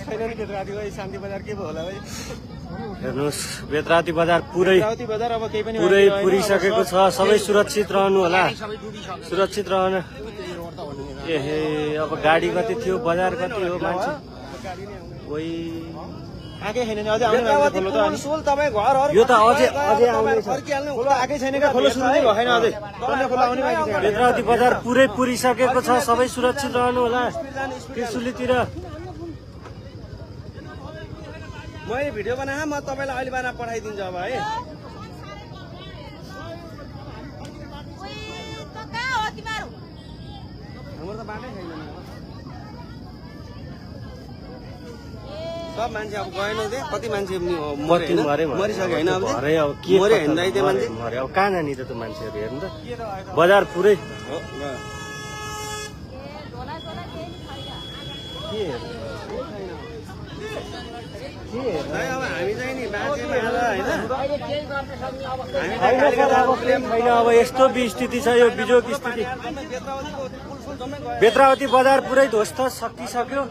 छैन नि बेतरातीको शान्ति बजार के भयो होला भाइ हेर्नुहोस् बेतराती बजार पुरै अब केही पनि पुरै पुरिसकेको छ सबै सुरक्षित रहनु होला सुरक्षित रहनु एहे अब गाडी कति थियो बजार कति हो मान्छे ओइ आकै छैन नि अझै आउने खोलो त अनि सोल तपाई घरहरु यो त अझै आउँदैछ खोलो आकै छैन के खोलो सुरु नै भएन अझै तल्लो खोलो आउने बाँकी छ बेतराती बजार पुरै पुरिसकेको छ सबै सुरक्षित रहनु होला त्रिशुलीतिर मैले भिडियो बनाए म तपाईलाई अहिले बना पठाइदिन्छु अब है हाम्रो त बाटै छैन सब मान्छे अब गएन दे कति मान्छे मरिसक्यो होइन अब मरे हिँड्दै त्यो मान्छे मरे अब कहाँ जाने त मान्छेहरू हेर्नु त बजार पुरै अब हामी चाहिँ नि बाँचेमा होइन छैन अब यस्तो स्थिति छ यो बिजोग स्थिति बेतरावती बजार पुरै ध्वस्त सकिसक्यो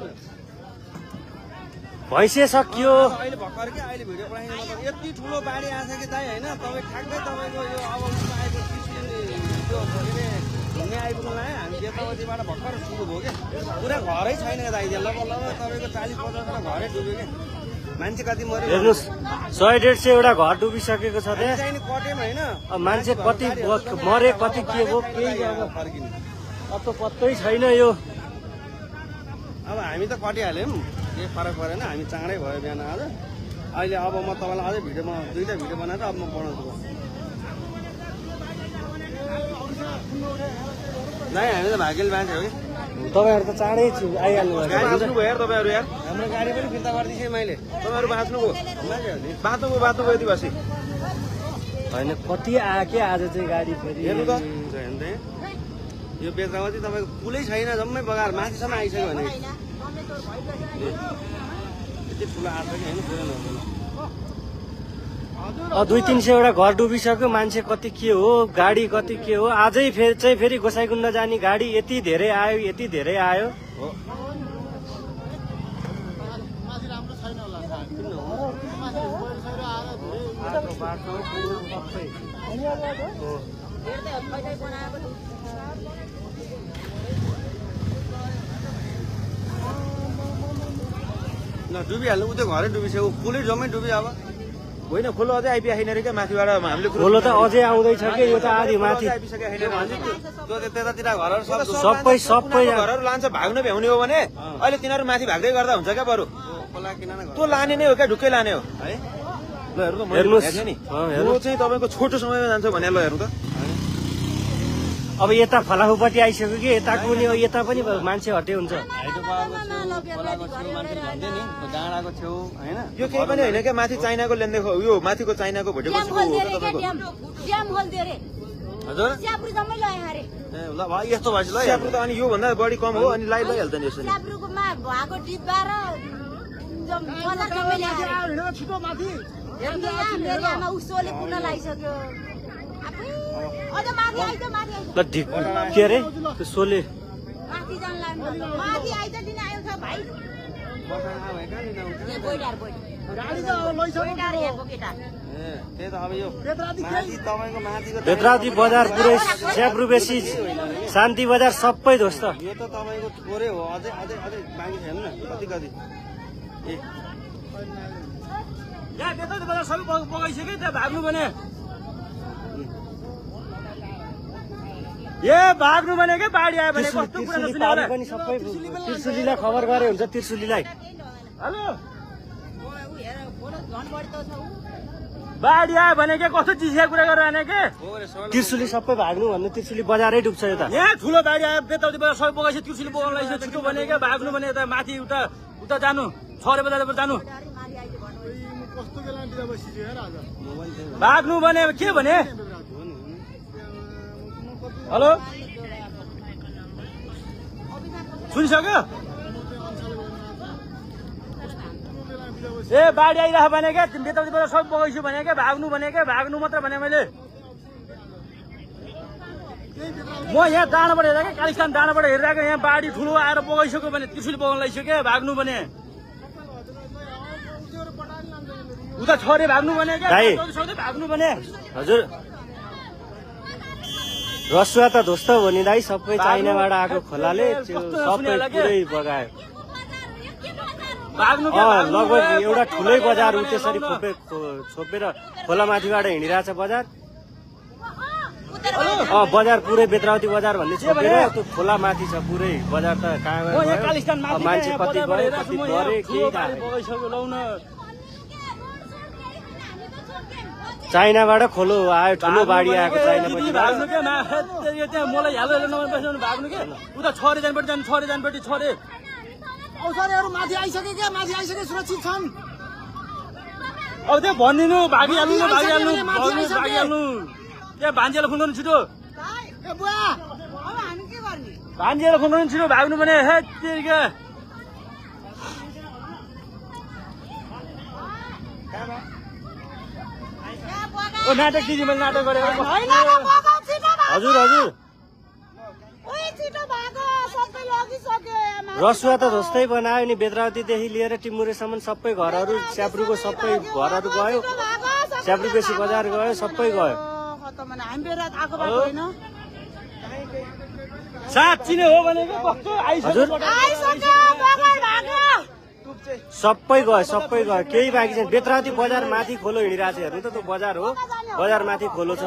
भैँसे सकियो अहिले भर्खर के अहिले भिडियो पठाइदिनु यति ठुलो बाढी आएको छ कि दाइ होइन तपाईँ ठ्याक्कै तपाईँको यो अब आएको त्यो घुम्ने आइपुग्नु लायो हामी बेतरावतीबाट भर्खर सुरु भयो क्या पुरा घरै छैन दाइ लगभग तपाईँको 40-50 घरै डुब्यो क्या मान्छे कति मऱ्यो हेर्नुहोस् 100-150 वटा घर डुबिसकेको छ त्यहाँ चाहिँ कट्यौँ होइन मान्छे कति मरे कति के भयो केही फर्किनु अब पत्तै छैन यो अब हामी त कटिहाल्यौँ केही फरक परेन हामी चाँडै भयो बिहान आज अहिले अब म तपाईँलाई अझै भिडियोमा 2टा भिडियो बनाएर अब म बनाउँछु नाइ हामी त भाग्यले बाँचे हो कि तपाईँहरू त चाँडै आइहाल्नु बाँच्नु भयो यार तपाईँहरू यार हाम्रो गाडी पनि फिर्ता गरिदिएँ मैले तपाईँहरू बाँच्नुभयो बाँच्नुभयो यति बसी होइन कति आके आज चाहिँ गाडी फेरि हेर्नु त यो बेतरावती तपाईँको पुलै छैन जम्मै बगाएर माथिसम्म आइसक्यो भने यति ठुलो आएको कि होइन पुरै नहुँदैन 200-300 वटा घर डुबिसक्यो मान्छे कति के हो गाडी कति के हो आजै फेरि गोसाइकुण्ड जाने गाडी यति धेरै आयो डुबिहाल्नु उतै घरै डुबिसक्यो पुलै जम्मै डुब्यो अब होइन खोलो अझै आइपुगेको छैन क्या माथिबाट हामीले खोलो त अझै आउँदैछ कि यो त आधी माथि त्यतातिर घरहरू सबै घरहरू लान्छ भाग्नु भ्याउने हो भने अहिले तिनीहरू माथि भाग्दै गर्दा हुन्छ क्या बरु त्यो लाने नै हो क्या ढुक्कै लाने हो है ल हेर्नु त नि चाहिँ तपाईँको छोटो समयमा जान्छ भने ल हेर्नु त अब यता फलाफुपट्टि आइसक्यो कि यताको पनि यता पनि मान्छे हटे हुन्छ डाँडाको छेउ होइन यो केही पनि होइन क्या माथि चाइनाको लेन्दै यो माथिको चाइनाको भोटेको हजुर ल भाइ यस्तो भएपछि ल स्याब्रु त अनि योभन्दा बढी कम हो अनि लैहाल्छ नि यसरी ल के अरे त्यो सोले बेतराती बजार पुरै स्याब्रु बेसी शान्ति बजार सबै ध्वस्त यो त तपाईँको थोरै हो अझै बाँकी छैन न कति बेतराती बजार सबै बगाइसक्यो त्यहाँ भाग्नु भने भाग्नु भने के बाढी आयो भने कस्तो कुरा पनि सबै त्रिशुलीलाई खबर गरे हुन्छ त्रिशुलीलाई हेलो बाढी आयो भने के कस्तो चिसिया कुरा गरेर आने के त्रिशुली सबै भाग्नु भन्नु त्रिशुली बजारै डुब्छ यता यहाँ ठुलो बाढी आयो बेतराती बजार सबै बगाइछ त्रिशुली बगाउन लाग्छ छिटो भने के भाग्नु भने यता माथि उता जानु 6 बजार जानु भाग्नु भने के भने हेलो सुनिसक्यो बाढी आइरह भने क्या बेतराती बजार सब बगाइछु भने क्या भाग्नु मात्र भने मैले म यहाँ डाँडाबाट हेरेको कालिस्तान डाँडाबाट हेरिरहेको यहाँ बाढी ठुलो आएर बगाइसक्यो भने त्रिशुली बगाउन लागिसक्यो भाग्नु भने उता छोरे भाग्नु भने क्या दाइ। भाग्नु भने हजुर रसुवा त ध्वस्त हो नि दाइ सबै चाइनाबाट आएको खोलाले त्यो सबै पुरै बगायो भाग्नु लगभग एउटा ठुलै बजार उ त्यसरी छोपेर खोलामाथिबाट हिँडिरहेछ बजार बजार पुरै बेत्रावती बजार भन्ने छोपेर त्यो खोलामाथि छ पुरै बजार त कहाँ मान्छे कति गयो कति गरे केही थाहा छैन। चाइनाबाट खोलो आयो ठुलो बाढी आएको चाइनापछि भाग्नु क्या त्यहाँ मलाई हालो नभएपछि भाग्नु के उता छोरे जानपट्टि जानु छोरे जानपट्टि छोरे औषधिहरू माथि आइसके क्या माथि आइसके सुरक्षित छन्। अब त्यो भनिदिनु भागिहाल्नु भागिहाल्नु त्यहाँ भान्जेलाई फोन गर्नु छिटो ए बुवा अब हामी के गर्ने? भान्जेलाई फोन गर्नु छिटो भाग्नु भने हे क्या ओ नाटक दिदी मैले नाटक गरेको होइन र बगा छिटो भाग। हजुर हजुर ओइ छिटो भाग सबै लगिसक्यो आमा। रसुवा त ध्वस्तै बनायो नि बेत्रावतीदेखि लिएर टिमुरेसम्म सबै घरहरू स्याब्रुको सबै घरहरू गयो स्याब्रु बेसी बजार गयो सबै गयो। खतम भने हामी बेला आएको बाटो होइन। साँच्ची नै हो भनेको कस्तो हजुर आइसक्यो बगाई भाग्यो। सबै गयो केही बाँकी छैन। बेत्रावती बजार माथि खोलो हिँडिरहेको छ हेर्नु त त्यो बजार हो बजार माथि खोलो छ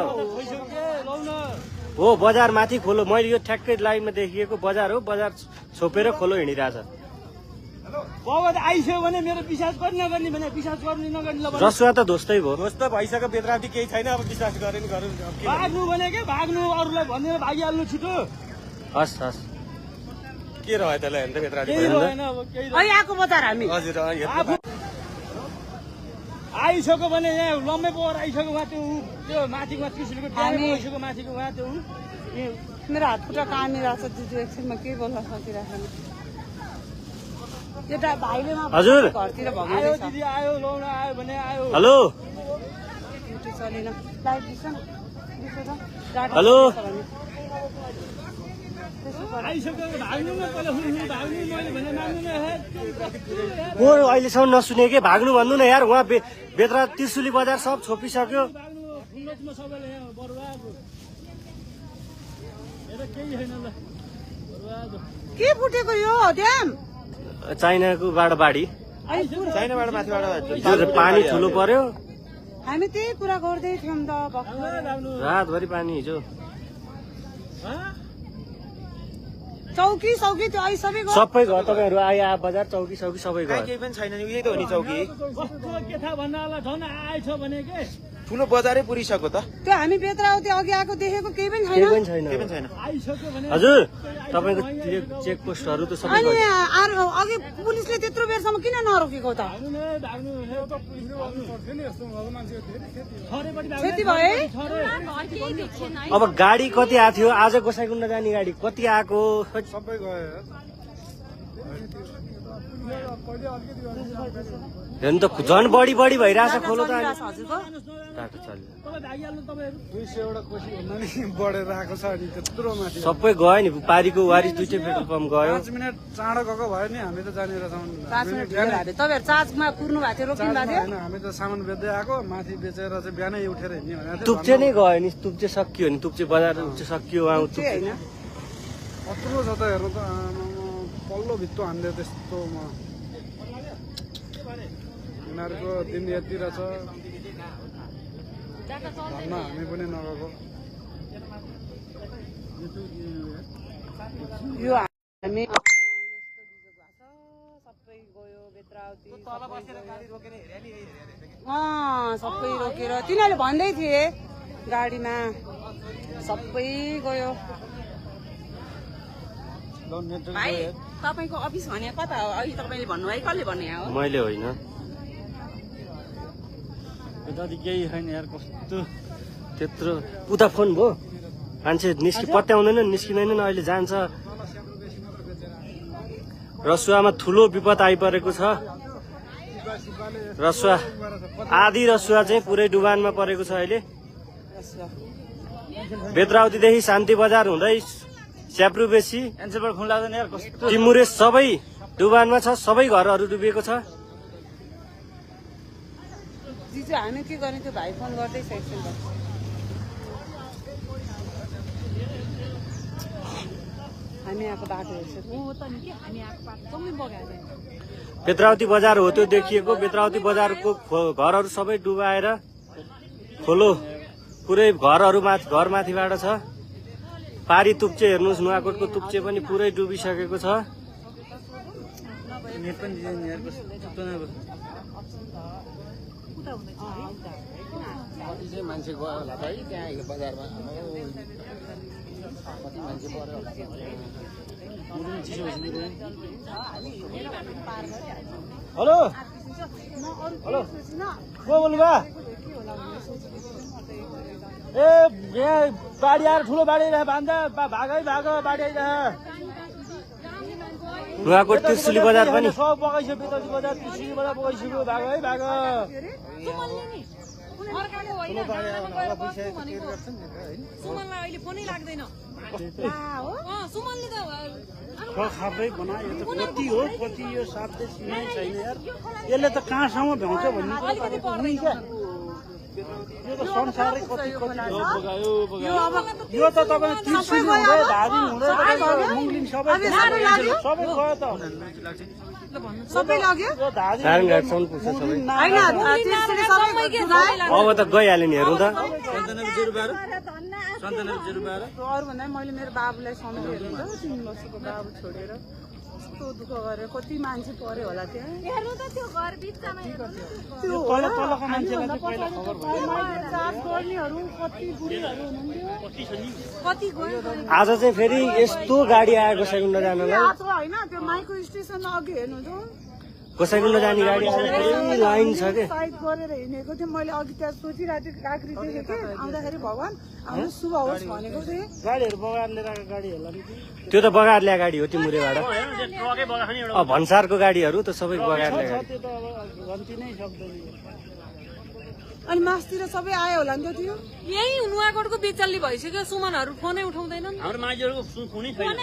हो बजार माथि खोलो मैले यो ठ्याक्कै लाइनमा देखिएको बजार हो बजार छोपेर खोलो हिँडिरहेछ। बाबा त आइसक्यो भने मेरो विश्वास गर्ने नगर्ने भने विश्वास गर्ने नगर्ने ल रसुवा त ध्वस्तै भयो। ध्वस्त भइसक्यो बेत्रावती केही छैन अब विश्वास गरे नि गरौँ अब के भाग्नु भने के भाग्नु अरूलाई भनेर भागिहाल्नु छिटो हस् हस् के रह्यो त्यसलाई हेर्नु त बेत्रावती केही रहेन अब केही ओइ आएको बजार हामी। हजुर आफू आइसक्यो भने यहाँ लम्बे पोहोर आइसक्यो उहाँ त्यो माथिको त्रिशुलको आइसक्यो माथिको उहाँ त्यो मेरो हात खुट्टा कामिरहेको छ दिदी एकछिनमा के बोल्न सकिरहेको छैन। एउटा भाइले हजुर घरतिर आयो भगाउँदैछ। दिदी आयो लाउन आयो भने आयो हेलो ड्युटी चलेन लाइट दिन्छ न दिन्छ त डाटा हेलो। छ भने। त्यसो गर। आइसक्यो भाग्नु न पहिला भाग्नु मैले भने माग्नु न हे को अहिलेसम्म नसुने के भाग्नु भन्नु न यार उहाँ बेत्रा त्रिशुली बजार सब छोपिसक्यो। भाग्नु फुल्लोमा सबैले यहाँ बर्बाद हेर केही छैन ल बर्बाद के फुटेको यो ड्याम? चाइनाकोबाट बाढी चाइनाबाट माथिबाट हिजो पानी ठुलो पर्यो हामी त्यही कुरा गर्दै थियौँ त भर्खर। रातभरि पानी हिजो चौकी सौकी त्यो अहिले सबै गयो। सबै गयो तपाईँहरू आए बजार चौकी सौकी सबै गयो। केही पनि छैन नि यही त हो नि चौकी कस्तो के थाहा भन्नलाई झन् आएछ भने के ठुलो बजारै पुरिसक्यो त त्यो हामी बेत्रावती अघि आएको देखेको केही पनि केही छैन। पनि छैन। केही पनि छैन आइसक्यो भने हजुर तपाईँको चेक पोस्टहरू त सबै अनि गयो। अघि पुलिसले त्यत्रो बेरसम्म किन नरोकेको त? भाग्नु न भाग्नु छरेपट्टि क्षति भयो है? अब गाडी कति आएको थियो आज गोसाइकुण्ड जाने गाडी कति आएको सबै गयो हेर्नु त झन् बढी भइरहेछ खोलो त अहिले। हजुरको टाटो चल्यो तपाईँ भागिहाल्नु तपाईँहरू 200 वटा कोसी भन्दा नि बढेर आएको छ अनि त्यत्रो माथि सबै गयो नि पारीको वारी दुईटै पेट्रोल पम्प गयो। 5 मिनट चाँडो गएको भयो नि हामी त जानेर 5 मिनट ढिलो भएको थियो। तपाईँहरू चार्जमा कुर्नु भएको थियो रोकिनु भएको थियो। होइन हामी त सामान बेच्दै आएको माथि बेचेर चाहिँ बिहानै उठेर हिँड्ने भनेको थियो। तुप्चे नै गयो नि तुप्चे सकियो नि तुप्चे बजार सकियो उहाँ त्यो होइन कत्रो छ त हेर्नु त पल्लो भित्तो हान्दै त्यस्तोमा यिनीहरूको दिन यति रहेछ भन्न हामी पनि नगएको यो हामी सबै गयो बेत्रावती सबै रोकेर तिनीहरूले भन्दै थिए गाडीमा सबै गयो। भाइ तपाईँको अफिस भने कता हो? अहिले तपाईँले भन्नुभयो कसले भन्ने हो? मैले होइन दादी केही छैन यार कस्तो त्यत्रो उता फोन भयो मान्छे पत्याउँदैन निस्किँदैन अहिले जान्छ। रसुवामा ठुलो विपद आइपरेको छ। रसुवा आधी रसुवा चाहिँ पुरै डुबानमा परेको छ अहिले। बेत्रावतीदेखि शान्ति बजार हुँदै स्याब्रु बेसी एन्सरबाट खुन लाग्दैन यार कस्तो टिमुरे सबै डुबानमा छ। सबै घरहरू डुबेको छ। दिजु हामी के गर्ने त्यो भाइ फोन गर्दैछ एकछिन त हामी आएको बाटो हेर्छ बेत्रावती बजार हो त्यो देखिएको बेत्रावती बजारको घरहरू सबै डुबाएर खोलो पुरै घरमाथिबाट छ पारी तुप्चे हेर्नुहोस् नुवाकोटको तुप्चे पनि पुरै डुबिसकेको छ मान्छे गयो होला भाइ त्यहाँ बजारमा कति मान्छे पर्यो हेलो हेलो को बोल्नुभयो ए यहाँ बाढी आएर ठुलो बाढी आइरह भान्दा भागै बाढी आइरह नुवाकोट त्रिशुली बजार पनि सब बगाइसक्यो बेतावती बजार त्रिशुली बजार बगाइसक्यो भागै भाग सुमनलाई अहिले फोनै लाग्दैन सुमनले त खापै बनायो त कति हो कति यो साध्य सिनै छैन यार यसले त कहाँसम्म भ्याउँछ भन्ने यो त संसारै कति यो त तपाईँ त्रिशुली हुँदै धादिङ हुँदै मुङ्लिङ सबै गयो त सबै लाग्यो नारायणघाटसम्म पुग्छ सबै अब त गइहाल्यो नि हेरौँ त अरू भन्दा मैले मेरो बाबुलाई सम्झेँ हेर्नु त 3 वर्षको बाबु छोडेर कस्तो दुःख गरेर कति मान्छे पर्यो होला त्यहाँ तलको मान्छेलाई चाहिँ पहिला खबर चार्ज गर्नेहरू कति बुढीहरू हुनुहुन्थ्यो आज चाहिँ फेरि यस्तो गाडी आएको गोसाइकुण्ड जानलाई आज होइन त्यो माइक्रो स्टेसन अघि हेर्नु त गोसाइकुण्ड जाने गाडी आएर लाइन छ के साइड गरेर हिँडेको थिएँ मैले अघि त्यहाँ सोचिरहेको थिएँ काँक्री देखेँ कि आउँदाखेरि भगवान् हाम्रो शुभ होस् भनेको थिएँ गाडीहरू बगाएर लिएर गाडी होला नि त्यो त बगाएर ल्याएको गाडी हो तिमुरेबाट भन्सारको गाडीहरू त सबै बगाएर ल्याएको गाडी त्यो त अब गन्ती नै सक्दैन अनि मासतिर सबै आयो होला नि त त्यो यही नुवाकोटको बिचल्ली भइसक्यो सुमनहरू फोनै उठाउँदैनन् हाम्रो मान्छेहरूको फोनै छैन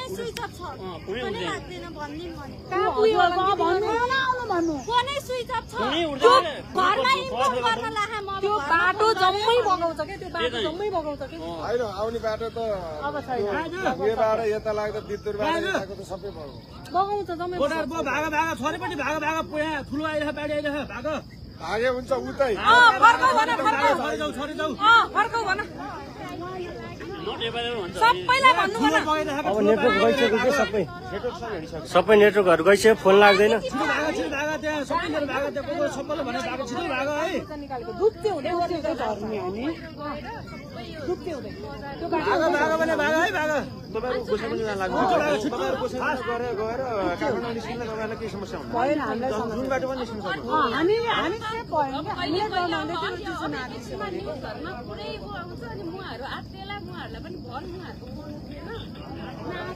त्यो बाटो जम्मै बगाउँछ क्या त्यो बाटो जम्मै बगाउँछ क्या होइन आउने बाटो त उयोबाट यता लाग्दा बिद्युतबाट यताको त सबै बगाउँछ जम्मै भागा छोरेपट्टि भागा ठुलो आइरह बाढी आइरह भाग भागे हुन्छ उतै फर्काउ भन फर्काउ भन सबैलाई भन्नु भन अब नेटवर्क गइसक्यो कि सबै नेटवर्कहरू गइसक्यो फोन लाग्दैन भएन हामीलाई हामी चाहिँ भएन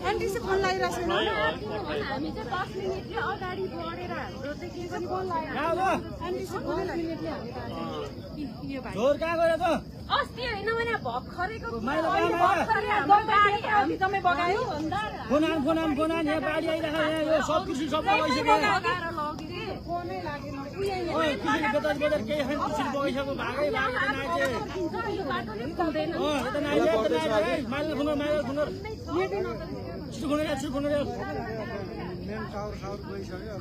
एनटिसी फोन लगाइरहेको छैन हामी चाहिँ 10 मिनेटले अगाडि बढेर हाम्रो चाहिँ के पनि फोन एनटिसी फोन अस्ति होइन भने भर्खरैको हामी जम्मै बगायो फोन यहाँ बाढी आइरहेको यो सब कृषि सब बगाइसक्यो फोनै लागेन बेतावती बजार केही खाने कृषि बगाइसक्यो भागै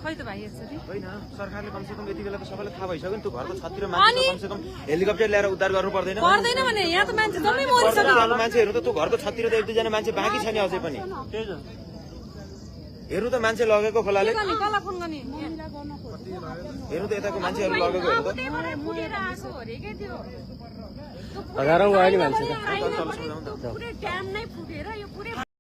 खै त भाइ यसरी होइन सरकारले कमसेकम यति बेला त सबैलाई थाहा भइसक्यो नि त्यो घरको छततिर मान्छे कमसेकम हेलिकप्टर ल्याएर उद्धार गर्नु पर्दैन भने यहाँ त मान्छे जम्मै मरिसक्यो मान्छेहरू त त्यो घरको छततिर त 1-2 जना मान्छे बाँकी छैन अझै पनि हेर्नु त मान्छे लगेको खोलाले कसलाई फोन गर्ने हेर्नु त यताको मान्छेहरू लगेको हेर्नु त हजारौँ गयो नि मान्छे पुरै ड्याम नै फुटेर यो पुरै